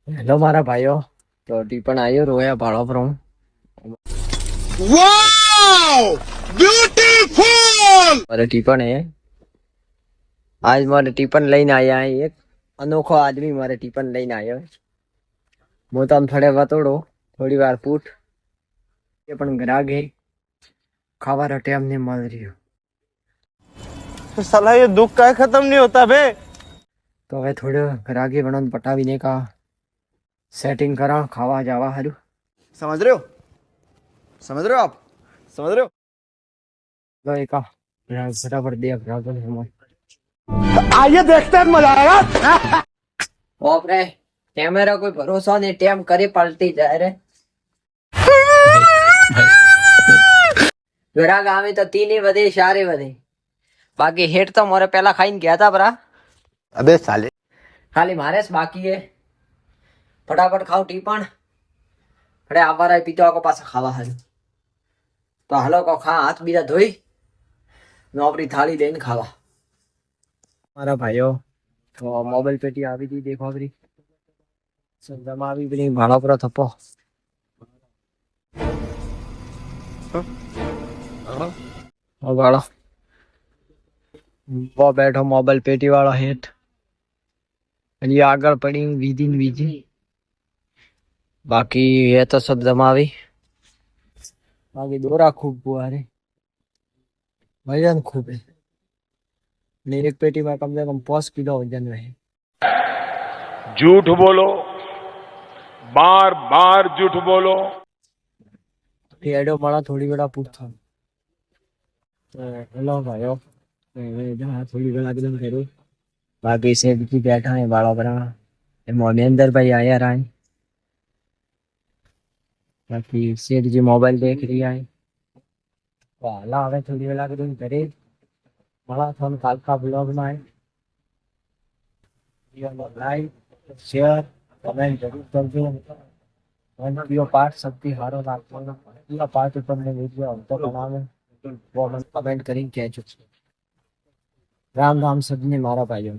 Hello मारा भाइयों। तो टीपन आयो रोया भाड़ो पर हूँ। Wow beautiful. मारे टीपन है आज मारे टीपन लઈને आया है एक अनोखो आदमी मारे टीपन लઈને आयो है। હું તો આમ થોડે વતોડો થોડી વાર પૂટ એ પણ ગ્રાહકે ખાવાનો ટાઈમ નહીં મળી રહ્યો। साला ये दुख का खत्म नहीं होता बे। તો હવે થોડો ગ્રાહકે બનાવીને પટાવીને કા સેટિંગ કરા ખાવા જાવા હારું। समझ रहे हो? समझ रहे हो आप? समझ रहे हो? તો એકા ફટાફટ દે ગ્રાહકો ને। आइए देखते हैं मजा आएगा। ઓપ રે कैमरा कोई भरोसा नहीं टेम करे पलटी जाए रे। ग्राहक आवे तो तीन ही बधे चारे बधे बाकी हेट तो मोरे पहला खाई गया था बरा। अबे साले खाली मारे से बाकी है फटाफट खाओ टीपण अरे आवारा पीतो को पास खावा हाल तो हालो को खा हाथ बीजा धोई नौकरी थाली लेने खावा। मारा भाइयों तो मोबाइल पेटी આવી दी देखो अबरी संजमा આવી બની ભાડા પર થપો ઓ વાળો वो बैठो मोबाइल पेटी वाला हेठ અને ये આગળ પડી વીધી ને વીધી बाकी ये तो सब जमावी बाकी दोरा खूब हुआ रे वजन खूब है ने एक पेटी में कम से कम 5 किलो वजन है। झूठ बोलो, बार बार झूठ बोलो। एडो मारा थोड़ी बड़ा पूछा हेलो भाइयों जहाँ थोड़ी बड़ा एकदम करो बाकी से भी बैठा है बाड़ा बड़ा मोनेंदर भाई आया रहा है बाकी सेठ जी मोबाइल देख रही है वाला हमें थोड़ी बड़ा एकदम करे मारा थोड़ा काल का ब्लॉग में है लाइक शेयर कमेंट जरूर करજો वीडियो पार्ट सबकी हारो लागतो पूरा पार्ट તમને વિડિયો આવતો બનાવે वो कमेंट કરીને કહેજો। राम राम सबने मारा भाइयों।